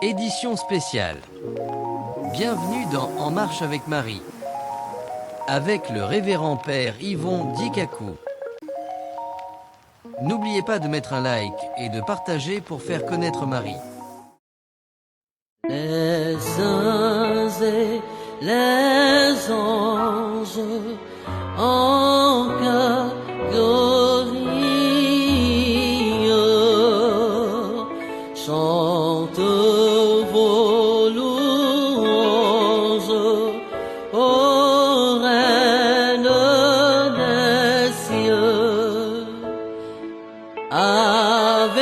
Édition spéciale. Bienvenue dans En marche avec Marie, avec le révérend père Yvon Dikaku. N'oubliez pas de mettre un like et de partager pour faire connaître Marie. Les saints et les anges en catégorie chantent vos louanges, ô Reine des cieux. Ave,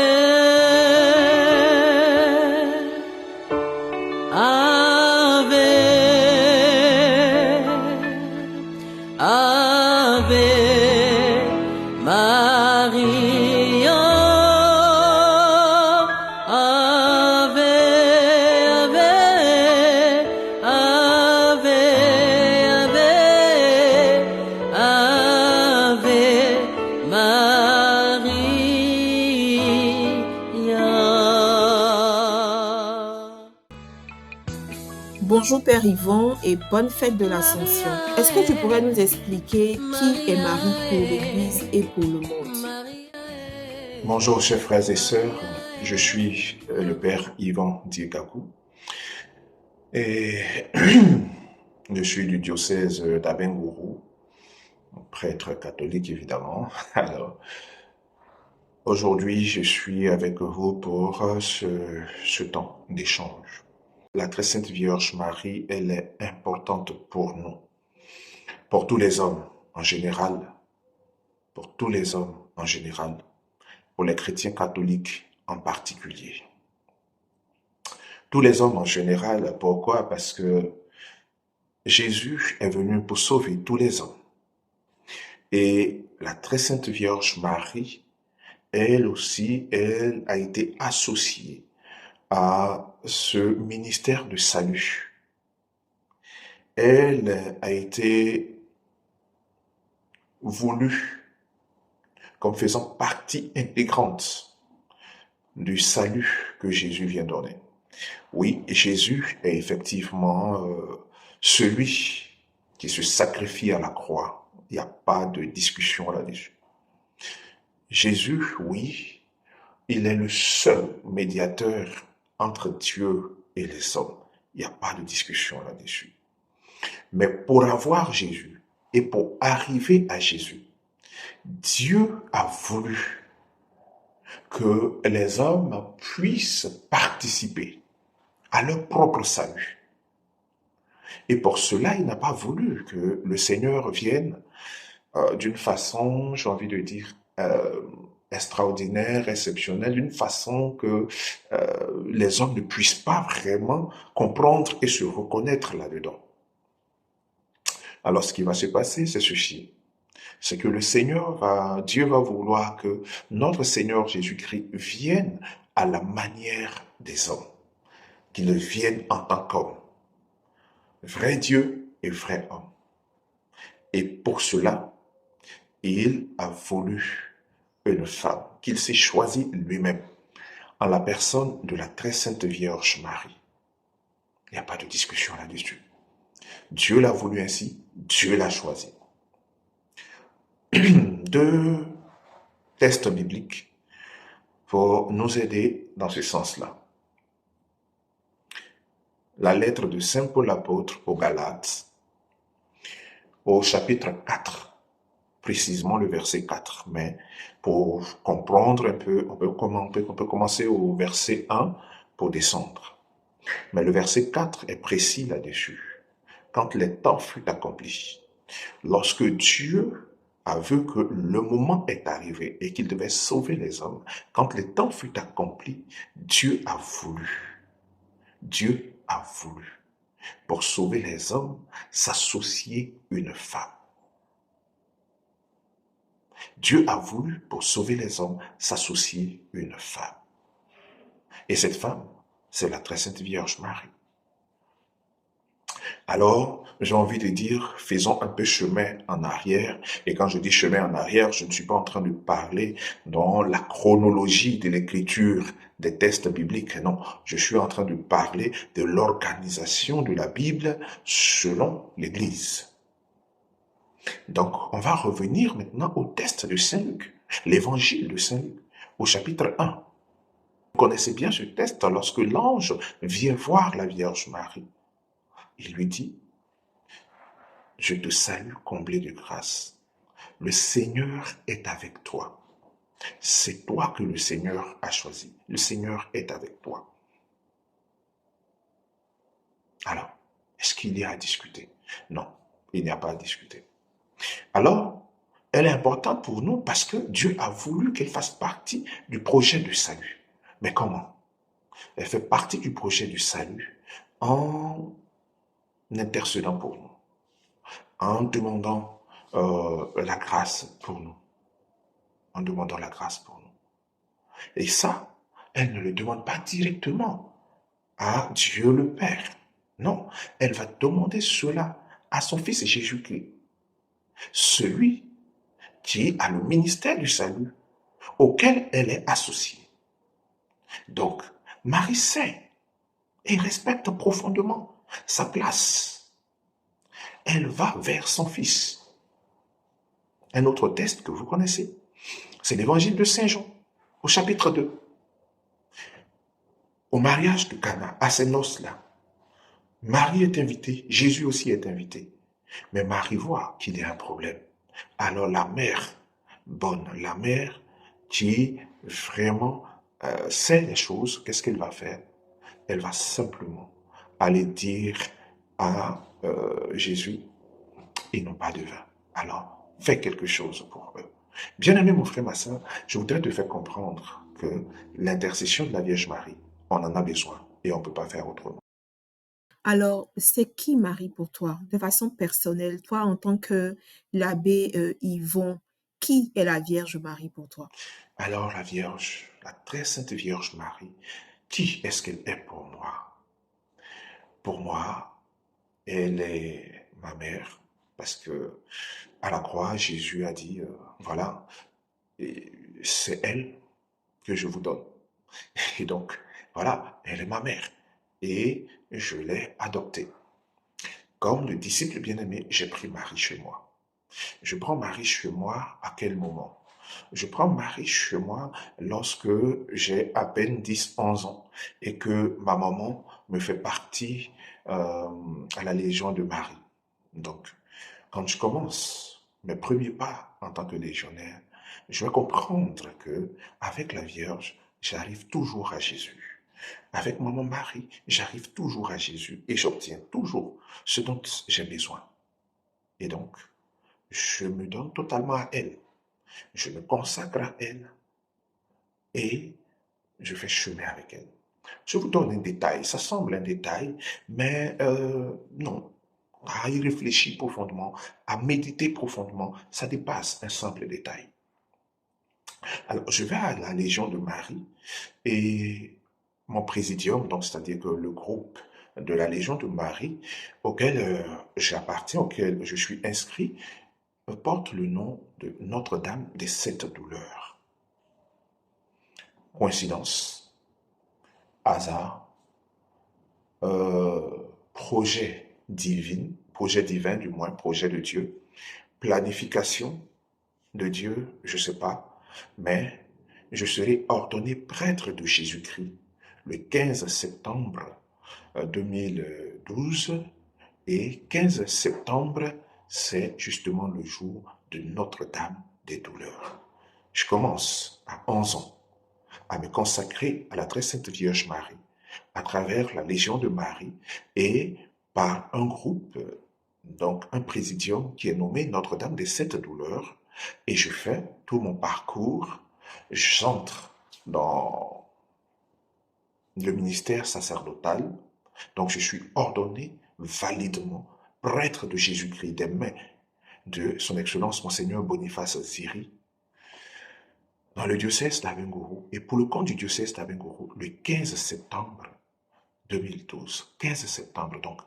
Ave, Ave Maria, Ave, Ave, Ave, Ave, Ave Maria. Bonjour Père Yvon et bonne fête de l'Ascension. Est-ce que tu pourrais nous expliquer qui est Marie pour l'Église et pour le monde? Bonjour chers frères et sœurs, je suis le Père Yvon Dikaku et je suis du diocèse d'Abengourou, prêtre catholique évidemment. Alors, aujourd'hui je suis avec vous pour ce temps d'échange. La très sainte Vierge Marie, elle est importante pour nous, pour tous les hommes en général, pour tous les hommes en général, pour les chrétiens catholiques en particulier. Tous les hommes en général, pourquoi? Parce que Jésus est venu pour sauver tous les hommes. Et la très sainte Vierge Marie, elle aussi, elle a été associée à ce ministère de salut. Elle a été voulue comme faisant partie intégrante du salut que Jésus vient donner. Oui, Jésus est effectivement celui qui se sacrifie à la croix. Il n'y a pas de discussion là-dessus. Jésus, oui, il est le seul médiateur entre Dieu et les hommes. Il n'y a pas de discussion là-dessus. Mais pour avoir Jésus et pour arriver à Jésus, Dieu a voulu que les hommes puissent participer à leur propre salut. Et pour cela, il n'a pas voulu que le Seigneur vienne d'une façon, j'ai envie de dire, extraordinaire, exceptionnelle, d'une façon que les hommes ne puissent pas vraiment comprendre et se reconnaître là-dedans. Alors, ce qui va se passer, c'est ceci. C'est que Dieu va vouloir que notre Seigneur Jésus-Christ vienne à la manière des hommes, qu'il vienne en tant qu'homme, vrai Dieu et vrai homme. Et pour cela, il a voulu une femme qu'il s'est choisie lui-même, en la personne de la très sainte Vierge Marie. Il n'y a pas de discussion là-dessus. Dieu l'a voulu ainsi, Dieu l'a choisi. Deux textes bibliques pour nous aider dans ce sens-là. La lettre de Saint Paul l'apôtre aux Galates, au chapitre 4, précisément le verset 4. Mais pour comprendre un peu, on peut commencer au verset 1 pour descendre. Mais le verset 4 est précis là-dessus. Quand le temps fut accompli, lorsque Dieu a vu que le moment est arrivé et qu'il devait sauver les hommes, quand le temps fut accompli, Dieu a voulu, pour sauver les hommes, s'associer une femme. Dieu a voulu, pour sauver les hommes, s'associer une femme. Et cette femme, c'est la très sainte Vierge Marie. Alors, j'ai envie de dire, faisons un peu chemin en arrière. Et quand je dis chemin en arrière, je ne suis pas en train de parler dans la chronologie de l'écriture des tests bibliques. Non, je suis en train de parler de l'organisation de la Bible selon l'Église. Donc, on va revenir maintenant au test de Saint Luc, l'évangile de Saint Luc, au chapitre 1. Vous connaissez bien ce test lorsque l'ange vient voir la Vierge Marie. Il lui dit, « Je te salue, comblée de grâce. Le Seigneur est avec toi. C'est toi que le Seigneur a choisi. Le Seigneur est avec toi. » Alors, est-ce qu'il y a à discuter? Non, il n'y a pas à discuter. Alors, elle est importante pour nous parce que Dieu a voulu qu'elle fasse partie du projet du salut. Mais comment? Elle fait partie du projet du salut en intercédant pour nous, en demandant la grâce pour nous, en demandant la grâce pour nous. Et ça, elle ne le demande pas directement à Dieu le Père. Non, elle va demander cela à son Fils Jésus-Christ, celui qui a le ministère du salut, auquel elle est associée. Donc, Marie sait et respecte profondément sa place. Elle va vers son Fils. Un autre texte que vous connaissez, c'est l'évangile de Saint Jean, au chapitre 2. Au mariage de Cana, à ces noces-là, Marie est invitée, Jésus aussi est invité. Mais Marie voit qu'il y a un problème. Alors la mère bonne, la mère qui vraiment sait les choses, qu'est-ce qu'elle va faire? Elle va simplement aller dire à Jésus, ils n'ont pas de vin. Alors, fais quelque chose pour eux. Bien-aimé mon frère, ma soeur, je voudrais te faire comprendre que l'intercession de la Vierge Marie, on en a besoin et on ne peut pas faire autrement. Alors, c'est qui Marie pour toi, de façon personnelle, toi en tant que l'abbé Yvon, qui est la Vierge Marie pour toi? Alors la Vierge, la très sainte Vierge Marie, qui est-ce qu'elle est pour moi? Pour moi, elle est ma mère, parce que à la croix, Jésus a dit, voilà, c'est elle que je vous donne. Et donc, voilà, elle est ma mère. Et je l'ai adoptée. Comme le disciple bien-aimé, j'ai pris Marie chez moi. Je prends Marie chez moi à quel moment? Je prends Marie chez moi lorsque j'ai à peine 10-11 ans et que ma maman me fait partie à la Légion de Marie. Donc, quand je commence mes premiers pas en tant que légionnaire, je vais comprendre que avec la Vierge, j'arrive toujours à Jésus. Avec maman Marie, j'arrive toujours à Jésus et j'obtiens toujours ce dont j'ai besoin. Et donc, je me donne totalement à elle. Je me consacre à elle et je fais chemin avec elle. Je vous donne un détail, ça semble un détail, mais non. À y réfléchir profondément, à méditer profondément, ça dépasse un simple détail. Alors, je vais à la Légion de Marie et mon présidium, donc c'est-à-dire que le groupe de la Légion de Marie auquel j'appartiens, auquel je suis inscrit, porte le nom de Notre-Dame des Sept Douleurs. Coïncidence, hasard, projet divin du moins, projet de Dieu, planification de Dieu, je ne sais pas, mais je serai ordonné prêtre de Jésus-Christ le 15 septembre 2012 et 15 septembre, c'est justement le jour de Notre-Dame des Douleurs. Je commence à 11 ans à me consacrer à la très sainte Vierge Marie à travers la Légion de Marie et par un groupe, donc un présidium qui est nommé Notre-Dame des Sept Douleurs, et je fais tout mon parcours, j'entre dans le ministère sacerdotal, donc je suis ordonné validement prêtre de Jésus-Christ des mains de son Excellence Monseigneur Boniface Ziri dans le diocèse d'Abengourou et pour le compte du diocèse d'Abengourou le 15 septembre 2012. 15 septembre, donc,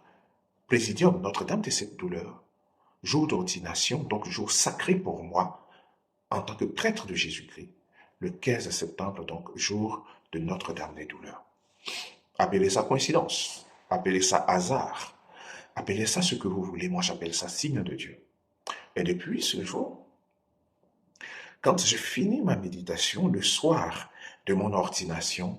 Présidium Notre-Dame de Sept Douleurs, jour d'ordination, donc jour sacré pour moi en tant que prêtre de Jésus-Christ. Le 15 septembre, donc, jour de Notre-Dame des douleurs. Appelez ça coïncidence, appelez ça hasard, appelez ça ce que vous voulez, moi j'appelle ça signe de Dieu. Et depuis ce jour, quand je finis ma méditation le soir de mon ordination,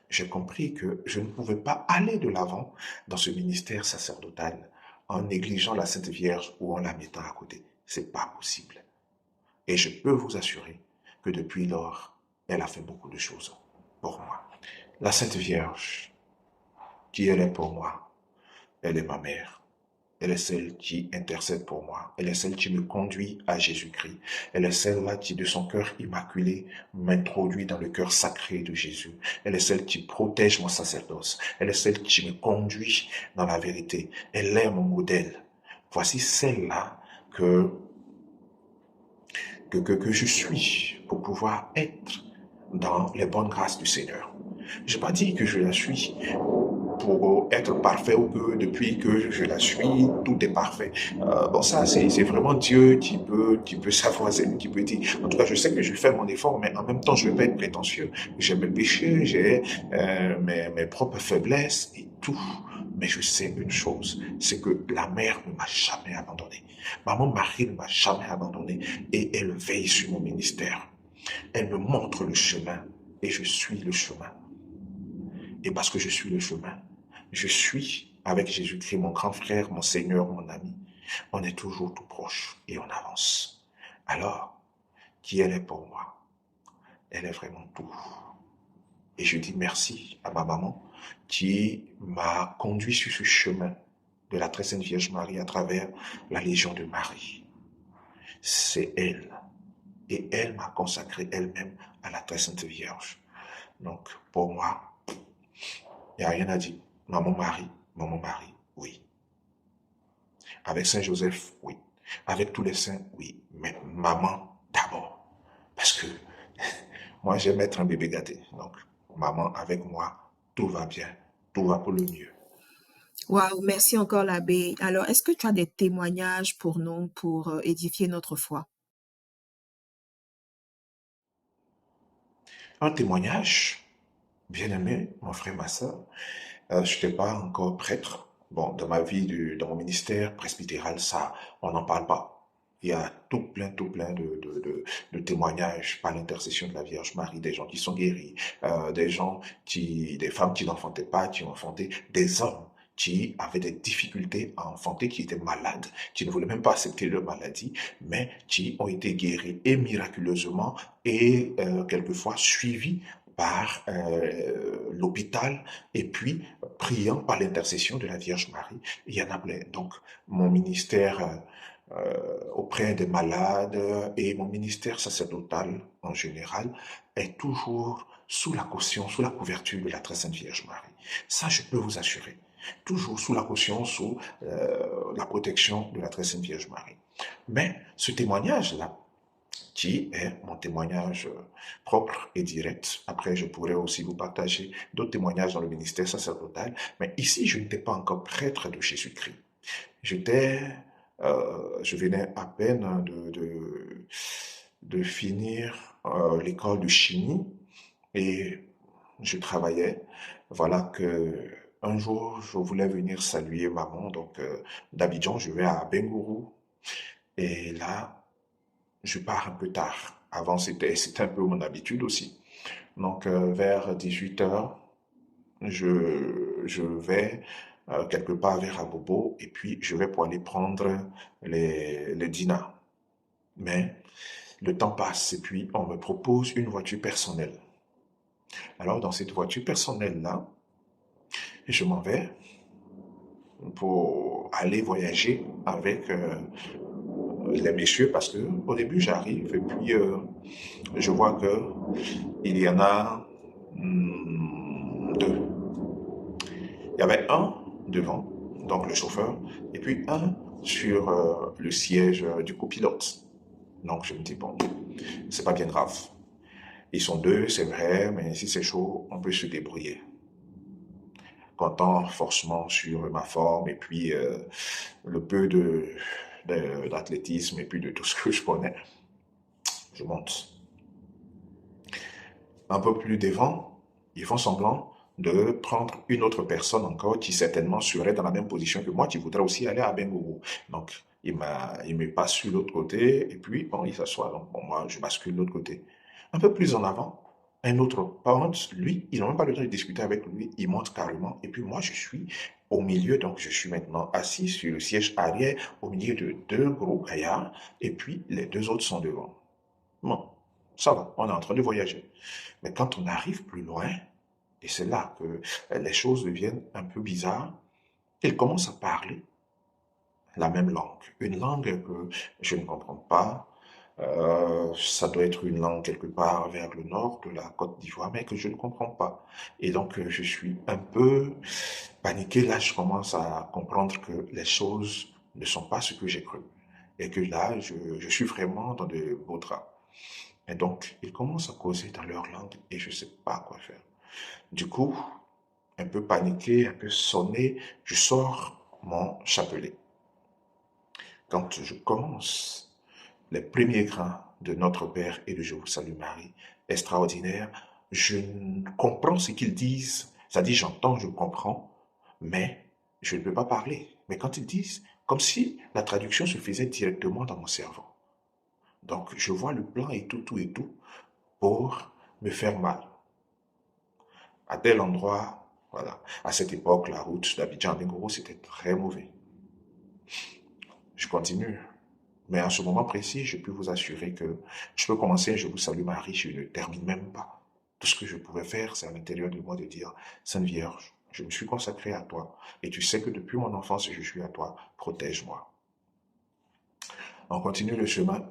j'ai compris que je ne pouvais pas aller de l'avant dans ce ministère sacerdotal en négligeant la Sainte Vierge ou en la mettant à côté. C'est pas possible. Et je peux vous assurer que depuis lors, elle a fait beaucoup de choses pour moi. La Sainte Vierge, qui elle est pour moi, elle est ma mère. Elle est celle qui intercède pour moi. Elle est celle qui me conduit à Jésus-Christ. Elle est celle-là qui, de son cœur immaculé, m'introduit dans le cœur sacré de Jésus. Elle est celle qui protège mon sacerdoce. Elle est celle qui me conduit dans la vérité. Elle est mon modèle. Voici celle-là que je suis pour pouvoir être dans les bonnes grâces du Seigneur. Je n'ai pas dit que je la suis pour être parfait ou que depuis que je la suis, tout est parfait. Bon, ça, c'est vraiment Dieu qui peut savoir, c'est lui qui peut dire. En tout cas, je sais que je fais mon effort, mais en même temps, je ne vais pas être prétentieux. J'ai mes péchés, j'ai mes propres faiblesses et tout. Mais je sais une chose, c'est que la mère ne m'a jamais abandonné. Maman Marie ne m'a jamais abandonné et elle veille sur mon ministère. Elle me montre le chemin et je suis le chemin. Et parce que je suis le chemin, je suis avec Jésus-Christ, mon grand frère, mon Seigneur, mon ami. On est toujours tout proche et on avance. Alors, qui elle est pour moi? Elle est vraiment tout. Et je dis merci à ma maman qui m'a conduit sur ce chemin de la très sainte Vierge Marie à travers la Légion de Marie. C'est elle. Et elle m'a consacré elle-même à la très sainte Vierge. Donc, pour moi, il n'y a rien à dire. Maman Marie, oui. Avec Saint Joseph, oui. Avec tous les saints, oui. Mais maman d'abord. Parce que moi, j'aime être un bébé gâté. Donc, maman avec moi, tout va bien. Tout va pour le mieux. Waouh, merci encore l'abbé. Alors, est-ce que tu as des témoignages pour nous, pour édifier notre foi? Un témoignage, bien aimé, mon frère, ma soeur. Je n'étais pas encore prêtre. Bon, dans ma vie, dans mon ministère presbytéral, ça, on n'en parle pas. Il y a tout plein de témoignages par l'intercession de la Vierge Marie, des gens qui sont guéris, des femmes qui n'enfantaient pas, qui ont enfanté, des hommes qui avaient des difficultés à enfanter, qui étaient malades, qui ne voulaient même pas accepter leur maladie, mais qui ont été guéris et miraculeusement et quelquefois suivis par l'hôpital et puis priant par l'intercession de la Vierge Marie. Il y en a plein. Donc, mon ministère auprès des malades et mon ministère sacerdotal en général est toujours sous la caution, sous la couverture de la très sainte Vierge Marie. Ça, je peux vous assurer. Toujours sous la caution, sous la protection de la très sainte Vierge Marie. Mais ce témoignage-là, qui est mon témoignage propre et direct. Après, je pourrais aussi vous partager d'autres témoignages dans le ministère sacerdotal. Mais ici, je n'étais pas encore prêtre de Jésus-Christ. Je venais à peine de finir l'école de chimie et je travaillais. Voilà que un jour, je voulais venir saluer maman. Donc, d'Abidjan, je vais à Bengourou. Et là, je pars un peu tard. Avant, c'était un peu mon habitude aussi. Donc, vers 18h, je vais quelque part vers Abobo et puis je vais pour aller prendre les dinas. Mais le temps passe et puis on me propose une voiture personnelle. Alors, dans cette voiture personnelle-là, je m'en vais pour aller voyager avec les messieurs parce que au début j'arrive et puis je vois que il y en a deux. Il y avait un devant, donc le chauffeur, et puis un sur le siège du copilote. Donc je me dis bon, c'est pas bien grave. Ils sont deux, c'est vrai, mais si c'est chaud, on peut se débrouiller. Comptant forcément sur ma forme et puis le peu d'athlétisme et puis de tout ce que je connais, je monte. Un peu plus devant, Ils font semblant de prendre une autre personne encore qui certainement serait dans la même position que moi, qui voudrait aussi aller à Bengourou. Donc, il me passe sur l'autre côté et puis, bon, il s'assoit. Donc, bon, moi, je bascule de l'autre côté. Un peu plus en avant, un autre pote, lui, ils n'ont même pas le temps de discuter avec lui, il monte carrément. Et puis moi, je suis au milieu, donc je suis maintenant assis sur le siège arrière, au milieu de deux gros gaillards, et puis les deux autres sont devant. Bon, ça va, on est en train de voyager. Mais quand on arrive plus loin, et c'est là que les choses deviennent un peu bizarres, ils commencent à parler la même langue, une langue que je ne comprends pas. Ça doit être une langue quelque part vers le nord de la Côte d'Ivoire, mais que je ne comprends pas. Et donc, je suis un peu paniqué. Là, je commence à comprendre que les choses ne sont pas ce que j'ai cru. Et que là, je suis vraiment dans de beaux draps. Et donc, ils commencent à causer dans leur langue et je ne sais pas quoi faire. Du coup, un peu paniqué, un peu sonné, je sors mon chapelet. Quand je commence les premiers grains de Notre Père et de Je vous salue Marie, extraordinaire, je comprends ce qu'ils disent, c'est-à-dire j'entends, je comprends, mais je ne peux pas parler. Mais quand ils disent, comme si la traduction se faisait directement dans mon cerveau. Donc je vois le plan et tout pour me faire mal. À tel endroit, voilà, à cette époque, la route d'Abidjan à Bengourou, c'était très mauvais. Je continue. Mais à ce moment précis, je peux vous assurer que je peux commencer, je vous salue Marie, je ne termine même pas. Tout ce que je pouvais faire, c'est à l'intérieur de moi de dire, Sainte Vierge, je me suis consacré à toi et tu sais que depuis mon enfance, je suis à toi, protège-moi. On continue le chemin,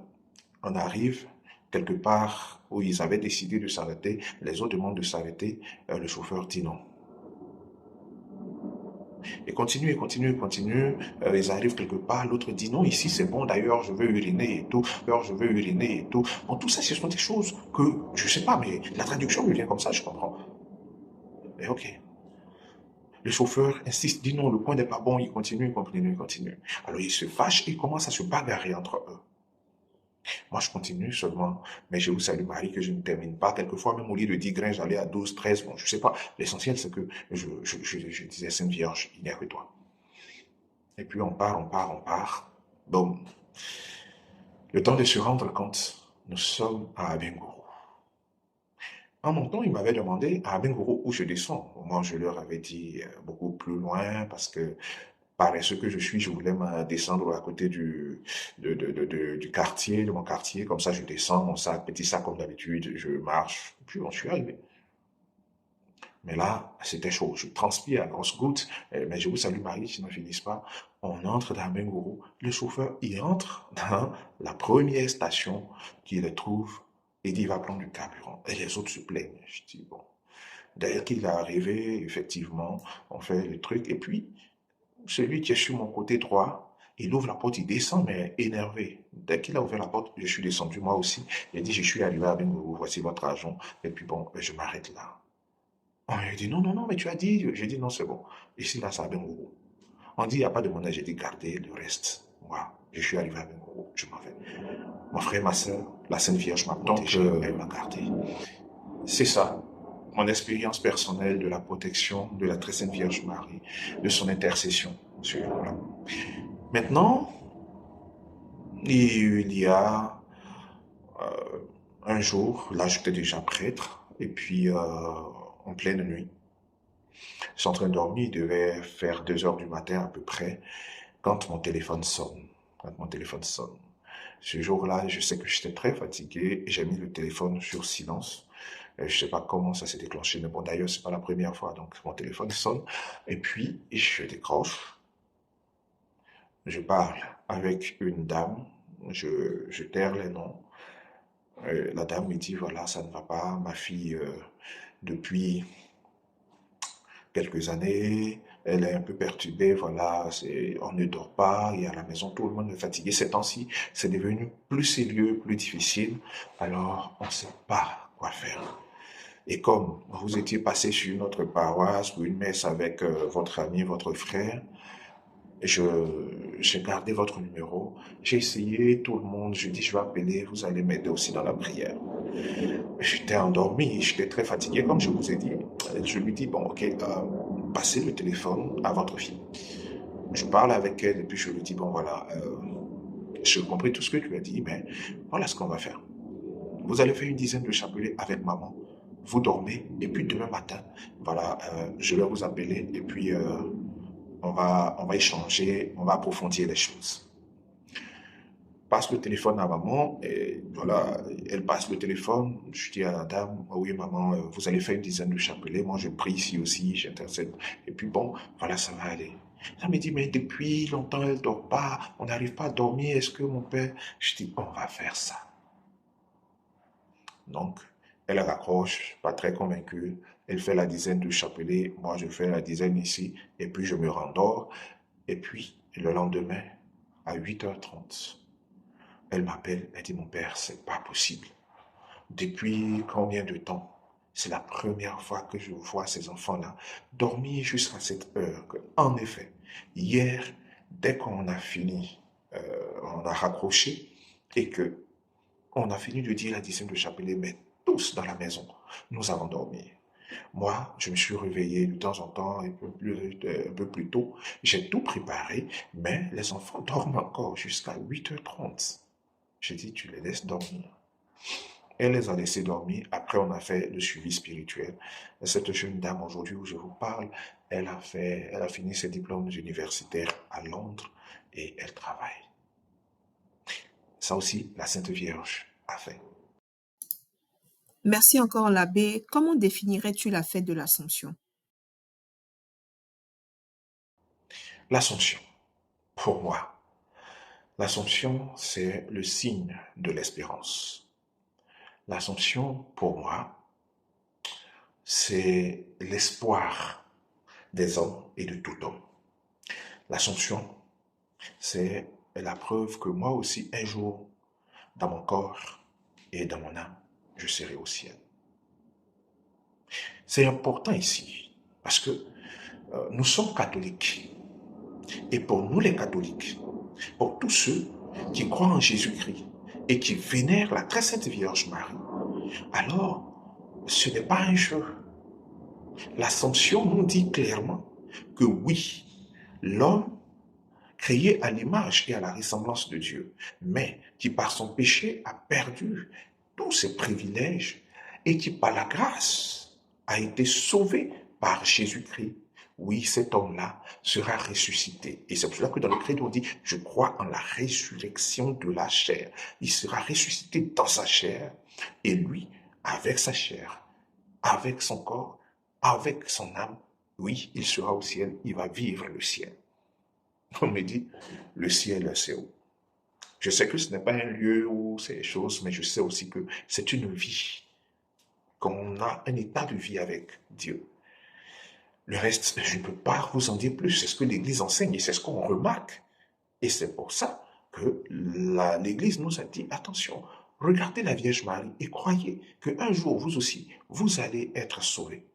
on arrive quelque part où ils avaient décidé de s'arrêter, les autres demandent de s'arrêter, le chauffeur dit non. Et continue, ils arrivent quelque part, l'autre dit non, ici c'est bon, d'ailleurs je veux uriner et tout, Bon, tout ça, ce sont des choses que, je sais pas, mais la traduction me vient comme ça, je comprends. Et ok. Le chauffeur insiste, dit non, le point n'est pas bon, il continue. Alors ils se fâchent et commencent à se bagarrer entre eux. Moi, je continue seulement, mais je vous salue Marie que je ne termine pas. Quelquefois, même au lieu de 10 grains, j'allais à 12, 13, bon, je sais pas. L'essentiel, c'est que je disais, Sainte Vierge, il n'y a que toi. Et puis on part. Bon, le temps de se rendre compte, nous sommes à Abengourou. En montant, ils m'avaient demandé à Abengourou où je descends. Moi, je leur avais dit beaucoup plus loin parce que paresseux que je suis, je voulais me descendre à côté du quartier, de mon quartier. Comme ça, je descends mon sac, petit sac comme d'habitude, je marche. Puis bon, je suis arrivé. Mais là, c'était chaud. Je transpire à grosses gouttes. Mais je vous salue Marie, je n'en finisse pas. On entre dans Abengourou. Le chauffeur, il entre dans la première station qu'il trouve et dit, il va prendre du carburant. Et les autres se plaignent. Je dis, bon. Dès qu'il est arrivé, effectivement, on fait le truc. Et puis, celui qui est sur mon côté droit, il ouvre la porte, il descend, mais énervé. Dès qu'il a ouvert la porte, je suis descendu moi aussi. Il a dit, je suis arrivé à Abengourou, voici votre argent. Et puis bon, je m'arrête là. On lui a dit, non, mais tu as dit. J'ai dit, non, c'est bon. Ici, là, c'est à Bengourou. On dit, il n'y a pas de monnaie. J'ai dit, gardez le reste. Moi, je suis arrivé à Bengourou, je m'en vais. Mon frère, ma soeur, la Sainte Vierge m'a protégé, elle m'a gardé. C'est ça, mon expérience personnelle de la protection de la très Sainte Vierge Marie, de son intercession. Voilà. Maintenant, il y a un jour, là j'étais déjà prêtre, et puis en pleine nuit, je suis en train de dormir, il devait faire 2 heures du matin à peu près, quand mon téléphone sonne. Ce jour-là, je sais que j'étais très fatigué, et j'ai mis le téléphone sur silence. Je ne sais pas comment ça s'est déclenché, mais bon, d'ailleurs, ce n'est pas la première fois, donc mon téléphone sonne, et puis je décroche. Je parle avec une dame, je taire les noms. La dame me dit, voilà, ça ne va pas, ma fille, depuis quelques années, elle est un peu perturbée, voilà, on ne dort pas, et à la maison, tout le monde est fatigué. Ces temps-ci, c'est devenu plus sérieux, plus difficile, alors on ne sait pas quoi faire. Et comme vous étiez passé sur notre paroisse ou une messe avec votre ami, votre frère, j'ai gardé votre numéro, j'ai essayé, tout le monde, je dis je vais appeler, vous allez m'aider aussi dans la prière. j'étais endormi, j'étais très fatigué, comme je vous ai dit. Je lui dis, bon, ok, passez le téléphone à votre fille. Je parle avec elle et puis je lui dis, bon, voilà, j'ai compris tout ce que tu as dit, mais voilà ce qu'on va faire. Vous allez faire une dizaine de chapelets avec maman. Vous dormez et puis demain matin, voilà, je vais vous appeler et puis on va échanger, on va approfondir les choses. Passe le téléphone à maman et voilà, elle passe le téléphone. Je dis à la dame, oh oui maman, vous allez faire une dizaine de chapelets. Moi je prie ici aussi, j'intercède. Et puis bon, voilà, ça va aller. Ça me dit, mais depuis longtemps elle dort pas, on n'arrive pas à dormir. Est-ce que mon père... Je dis, on va faire ça. Donc, elle raccroche, pas très convaincue. Elle fait la dizaine de chapelets. Moi je fais la dizaine ici. Et puis je me rendors. Et puis le lendemain, à 8h30, elle m'appelle, elle dit, mon père, c'est pas possible. Depuis combien de temps? C'est la première fois que je vois ces enfants-là dormir jusqu'à cette heure. En effet, hier, dès qu'on a fini, on a raccroché et que on a fini de dire la dizaine de chapelet, mais tous dans la maison, nous avons dormi. Moi, je me suis réveillé de temps en temps, un peu plus tôt. J'ai tout préparé, mais les enfants dorment encore jusqu'à 8h30. J'ai dit, tu les laisses dormir. Elle les a laissés dormir. Après, on a fait le suivi spirituel. Cette jeune dame, aujourd'hui où je vous parle, elle a fini ses diplômes universitaires à Londres et elle travaille. Ça aussi, la Sainte Vierge a fait. Merci encore l'abbé. Comment définirais-tu la fête de l'Assomption? L'Assomption, pour moi, l'Assomption, c'est le signe de l'espérance. L'Assomption, pour moi, c'est l'espoir des hommes et de tout homme. L'Assomption, c'est la preuve que moi aussi, un jour, dans mon corps et dans mon âme, je serai au ciel. C'est important ici, parce que nous sommes catholiques. Et pour nous les catholiques, pour tous ceux qui croient en Jésus-Christ et qui vénèrent la très sainte Vierge Marie, alors ce n'est pas un jeu. L'Assomption nous dit clairement que oui, l'homme créé à l'image et à la ressemblance de Dieu, mais qui par son péché a perdu tous ses privilèges et qui par la grâce a été sauvé par Jésus-Christ. Oui, cet homme-là sera ressuscité. Et c'est pour cela que dans le credo, on dit, je crois en la résurrection de la chair. Il sera ressuscité dans sa chair. Et lui, avec sa chair, avec son corps, avec son âme, oui, il sera au ciel. Il va vivre le ciel. On me dit, le ciel, c'est où? Je sais que ce n'est pas un lieu où c'est des choses, mais je sais aussi que c'est une vie. Qu'on a un état de vie avec Dieu. Le reste, je ne peux pas vous en dire plus. C'est ce que l'Église enseigne et c'est ce qu'on remarque. Et c'est pour ça que l'Église nous a dit, attention, regardez la Vierge Marie et croyez qu'un jour, vous aussi, vous allez être sauvés.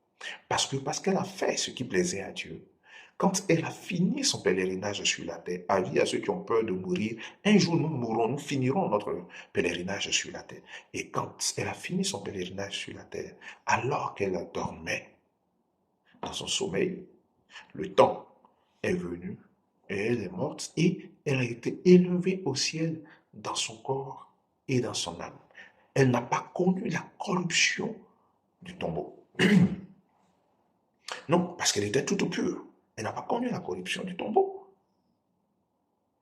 Parce qu'elle a fait ce qui plaisait à Dieu. Quand elle a fini son pèlerinage sur la terre, avis à ceux qui ont peur de mourir, un jour nous mourrons, nous finirons notre pèlerinage sur la terre. Et quand elle a fini son pèlerinage sur la terre, alors qu'elle dormait dans son sommeil, le temps est venu et elle est morte et elle a été élevée au ciel dans son corps et dans son âme. Elle n'a pas connu la corruption du tombeau. Non, parce qu'elle était toute pure. Elle n'a pas connu la corruption du tombeau.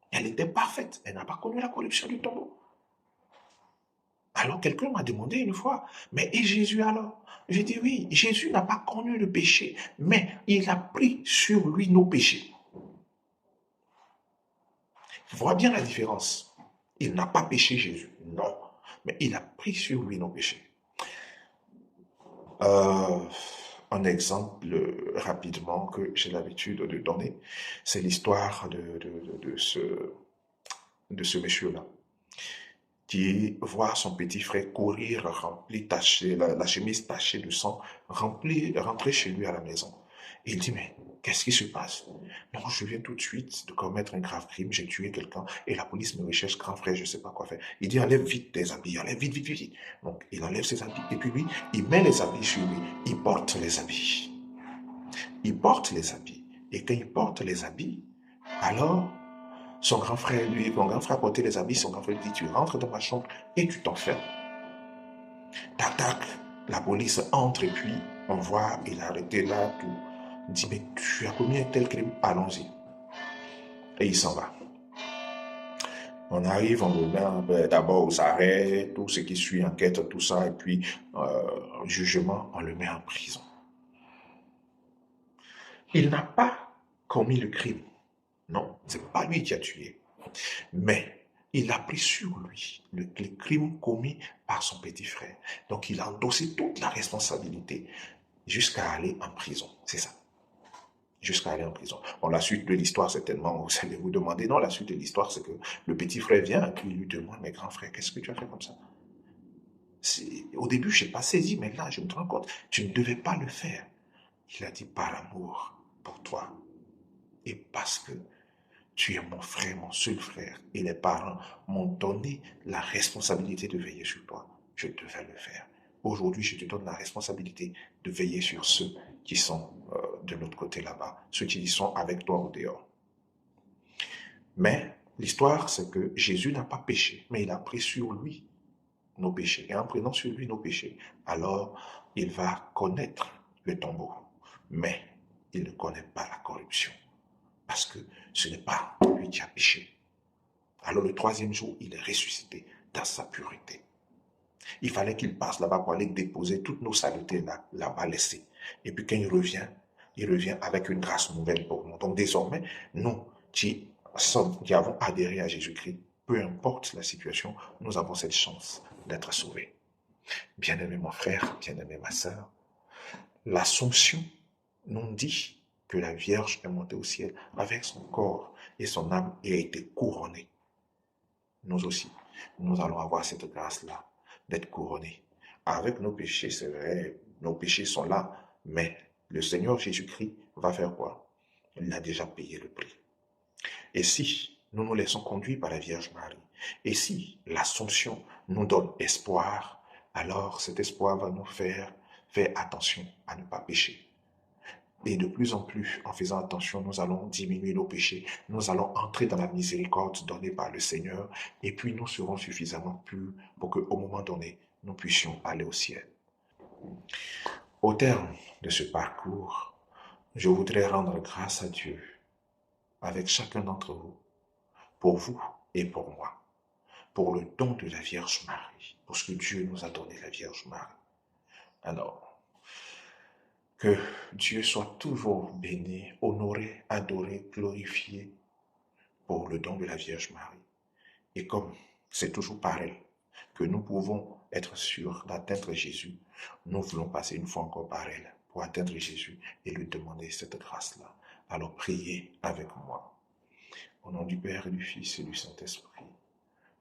Elle était parfaite. Elle n'a pas connu la corruption du tombeau. Alors quelqu'un m'a demandé une fois, mais et Jésus alors? J'ai dit oui, Jésus n'a pas connu le péché, mais il a pris sur lui nos péchés. Vois bien la différence. Il n'a pas péché Jésus, non, mais il a pris sur lui nos péchés. Un exemple rapidement que j'ai l'habitude de donner, c'est l'histoire de ce monsieur-là qui voit son petit frère courir, rempli, taché, la chemise tachée de sang, rentrer chez lui à la maison. Il dit, mais qu'est-ce qui se passe? Non, je viens tout de suite de commettre un grave crime, j'ai tué quelqu'un et la police me recherche, grand frère, je ne sais pas quoi faire. Il dit, enlève vite tes habits, enlève vite, vite, vite, vite. Donc, il enlève ses habits et puis lui, il met les habits sur lui, il porte les habits. Il porte les habits. Et quand il porte les habits, alors, son grand frère portait les habits, son grand frère lui dit, tu rentres dans ma chambre et tu t'enfermes. Tac, tac, la police entre et puis on voit, il a arrêté là, tout. Il dit, mais tu as commis un tel crime, allons-y. Et il s'en va. On arrive, on le met d'abord aux arrêts, tout ce qui suit, enquête, tout ça, et puis jugement, on le met en prison. Il n'a pas commis le crime. Non, c'est pas lui qui a tué. Mais il a pris sur lui le crime commis par son petit frère. Donc il a endossé toute la responsabilité jusqu'à aller en prison. C'est ça. Jusqu'à aller en prison. Bon, la suite de l'histoire, certainement, vous allez vous demander. Non, la suite de l'histoire, c'est que le petit frère vient et puis il lui demande, mais grand frère, qu'est-ce que tu as fait comme ça? Au début, je n'ai pas saisi, mais là, je me rends compte, tu ne devais pas le faire. Il a dit, par amour pour toi et parce que tu es mon frère, mon seul frère, et les parents m'ont donné la responsabilité de veiller sur toi. Je devais le faire. Aujourd'hui, je te donne la responsabilité de veiller sur ceux qui sont de l'autre côté là-bas, ceux qui sont avec toi au dehors. Mais l'histoire, c'est que Jésus n'a pas péché, mais il a pris sur lui nos péchés. Et en prenant sur lui nos péchés, alors il va connaître le tombeau. Mais il ne connaît pas la corruption. Parce que ce n'est pas lui qui a péché. Alors le troisième jour, il est ressuscité dans sa pureté. Il fallait qu'il passe là-bas pour aller déposer toutes nos saletés là-bas laissées. Et puis quand il revient avec une grâce nouvelle pour nous. Donc désormais, nous qui avons adhéré à Jésus-Christ, peu importe la situation, nous avons cette chance d'être sauvés. Bien-aimé mon frère, bien-aimé ma sœur, l'Assomption nous dit que la Vierge est montée au ciel avec son corps et son âme et a été couronnée. Nous aussi, nous allons avoir cette grâce-là d'être couronnés. Avec nos péchés, c'est vrai, nos péchés sont là, mais le Seigneur Jésus-Christ va faire quoi? Il a déjà payé le prix. Et si nous nous laissons conduire par la Vierge Marie, et si l'Assomption nous donne espoir, alors cet espoir va nous faire attention à ne pas pécher. Et de plus en plus, en faisant attention, nous allons diminuer nos péchés. Nous allons entrer dans la miséricorde donnée par le Seigneur. Et puis, nous serons suffisamment purs pour qu'au moment donné, nous puissions aller au ciel. Au terme de ce parcours, je voudrais rendre grâce à Dieu avec chacun d'entre vous, pour vous et pour moi, pour le don de la Vierge Marie, parce que Dieu nous a donné la Vierge Marie. Alors, que Dieu soit toujours béni, honoré, adoré, glorifié pour le don de la Vierge Marie. Et comme c'est toujours pareil, que nous pouvons être sûrs d'atteindre Jésus, nous voulons passer une fois encore par elle pour atteindre Jésus et lui demander cette grâce-là. Alors priez avec moi. Au nom du Père et du Fils et du Saint-Esprit.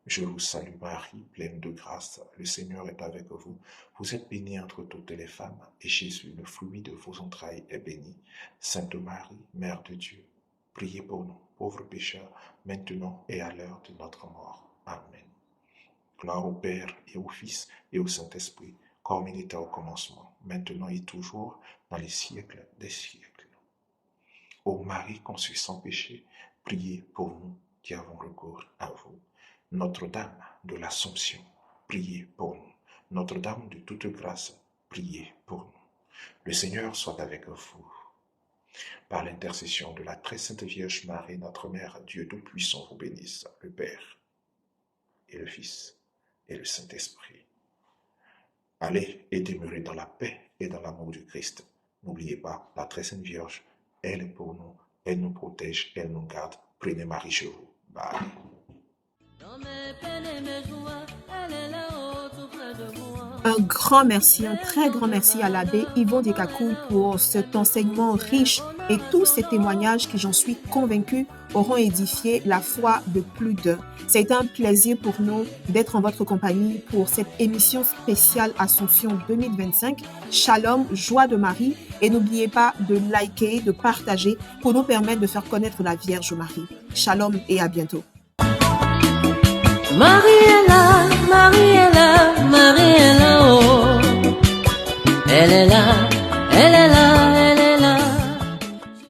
Je vous salue Marie, pleine de grâce, le Seigneur est avec vous. Vous êtes bénie entre toutes les femmes, et Jésus, le fruit de vos entrailles, est béni. Sainte Marie, Mère de Dieu, priez pour nous, pauvres pécheurs, maintenant et à l'heure de notre mort. Amen. Gloire au Père et au Fils et au Saint-Esprit, comme il était au commencement, maintenant et toujours, dans les siècles des siècles. Ô Marie conçue sans péché, priez pour nous qui avons recours à vous. Notre-Dame de l'Assomption, priez pour nous. Notre-Dame de toute grâce, priez pour nous. Le Seigneur soit avec vous. Par l'intercession de la très sainte Vierge Marie, notre Mère, Dieu Tout-Puissant vous bénisse, le Père et le Fils et le Saint-Esprit. Allez et demeurez dans la paix et dans l'amour du Christ. N'oubliez pas, la très sainte Vierge, elle est pour nous, elle nous protège, elle nous garde. Prenez Marie chez vous. Bye. Un grand merci, un très grand merci à l'abbé Yvon Dikakou pour cet enseignement riche et tous ces témoignages qui, j'en suis convaincue, auront édifié la foi de plus d'un. C'est un plaisir pour nous d'être en votre compagnie pour cette émission spéciale Assomption 2025. Shalom, joie de Marie, et n'oubliez pas de liker, de partager pour nous permettre de faire connaître la Vierge Marie. Shalom et à bientôt. Mariella, Mariella, Mariella, oh. Elle est là,